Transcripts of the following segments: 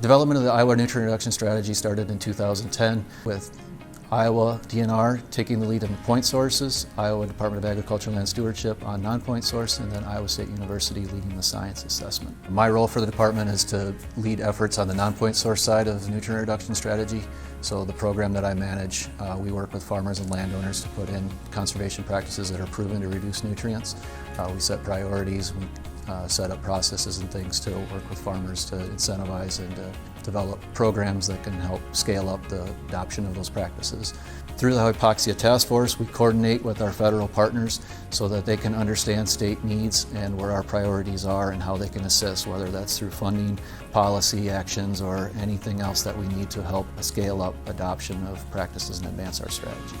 Development of the Iowa Nutrient Reduction Strategy started in 2010 with Iowa DNR taking the lead in point sources, Iowa Department of Agriculture and Land Stewardship on non-point source, and then Iowa State University leading the science assessment. My role for the department is to lead efforts on the non-point source side of the nutrient reduction strategy. So the program that I manage, we work with farmers and landowners to put in conservation practices that are proven to reduce nutrients. We set priorities, we set up processes and things to work with farmers to incentivize and develop programs that can help scale up the adoption of those practices. Through the Hypoxia Task Force, we coordinate with our federal partners so that they can understand state needs and where our priorities are and how they can assist, whether that's through funding, policy actions, or anything else that we need to help scale up adoption of practices and advance our strategy.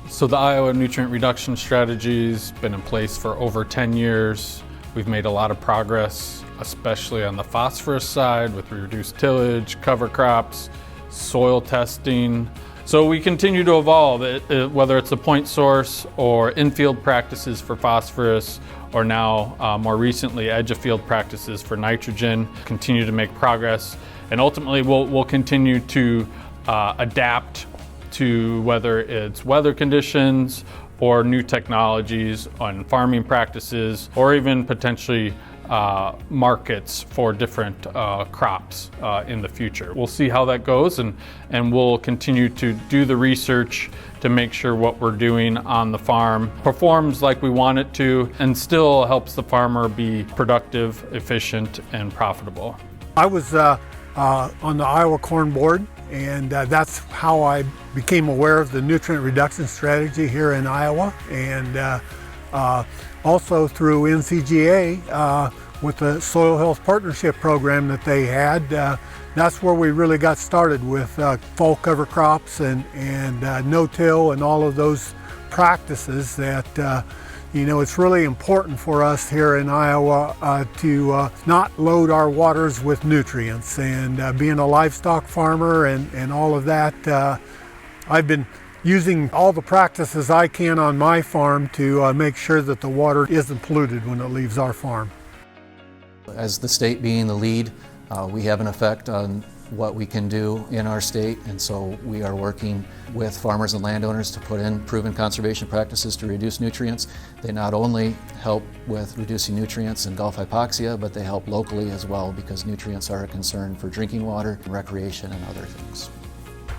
So the Iowa Nutrient Reduction Strategy's been in place for over 10 years. We've made a lot of progress, especially on the phosphorus side with reduced tillage, cover crops, soil testing. So we continue to evolve, whether it's a point source or in-field practices for phosphorus, or now more recently edge-of-field practices for nitrogen. Continue to make progress, and ultimately we'll continue to adapt to whether it's weather conditions or new technologies on farming practices, or even potentially markets for different crops in the future. We'll see how that goes, and we'll continue to do the research to make sure what we're doing on the farm performs like we want it to and still helps the farmer be productive, efficient, and profitable. I was on the Iowa Corn Board, and that's how I became aware of the nutrient reduction strategy here in Iowa, and also through NCGA with the Soil Health Partnership Program that they had. That's where we really got started with fall cover crops and no-till and all of those practices that it's really important for us here in Iowa to not load our waters with nutrients. And being a livestock farmer and all of that, I've been using all the practices I can on my farm to make sure that the water isn't polluted when it leaves our farm. As the state being the lead, we have an effect on what we can do in our state, and so we are working with farmers and landowners to put in proven conservation practices to reduce nutrients. They not only help with reducing nutrients in Gulf hypoxia, but they help locally as well, because nutrients are a concern for drinking water, recreation, and other things.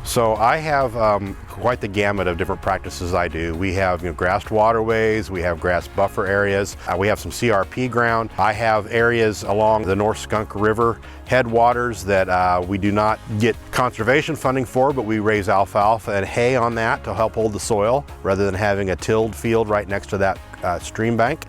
So I have quite the gamut of different practices I do. We have grassed waterways, we have grass buffer areas, we have some CRP ground. I have areas along the North Skunk River headwaters that we do not get conservation funding for, but we raise alfalfa and hay on that to help hold the soil rather than having a tilled field right next to that stream bank.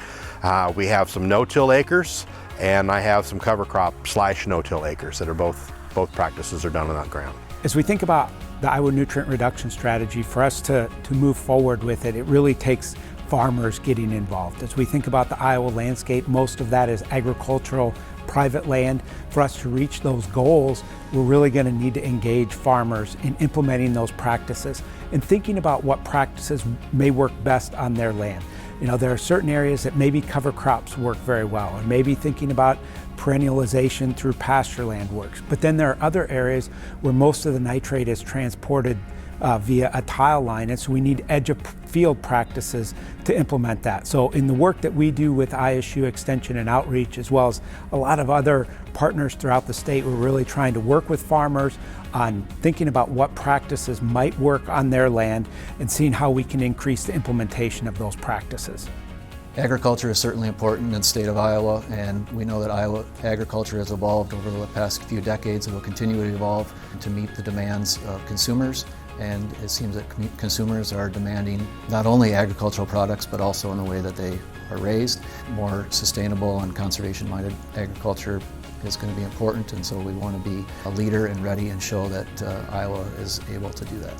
We have some no-till acres, and I have some cover crop / no-till acres that are both practices are done on that ground. As we think about the Iowa Nutrient Reduction Strategy, for us to move forward with it, it really takes farmers getting involved. As we think about the Iowa landscape, most of that is agricultural, private land. For us to reach those goals, we're really going to need to engage farmers in implementing those practices and thinking about what practices may work best on their land. There are certain areas that maybe cover crops work very well, or maybe thinking about perennialization through pasture land works. But then there are other areas where most of the nitrate is transported via a tile line, and so we need edge-of-field practices to implement that. So in the work that we do with ISU Extension and Outreach, as well as a lot of other partners throughout the state, we're really trying to work with farmers on thinking about what practices might work on their land and seeing how we can increase the implementation of those practices. Agriculture is certainly important in the state of Iowa, and we know that Iowa agriculture has evolved over the past few decades and will continue to evolve to meet the demands of consumers. And it seems that consumers are demanding not only agricultural products, but also in the way that they are raised. More sustainable and conservation-minded agriculture is going to be important, and so we want to be a leader and ready and show that Iowa is able to do that.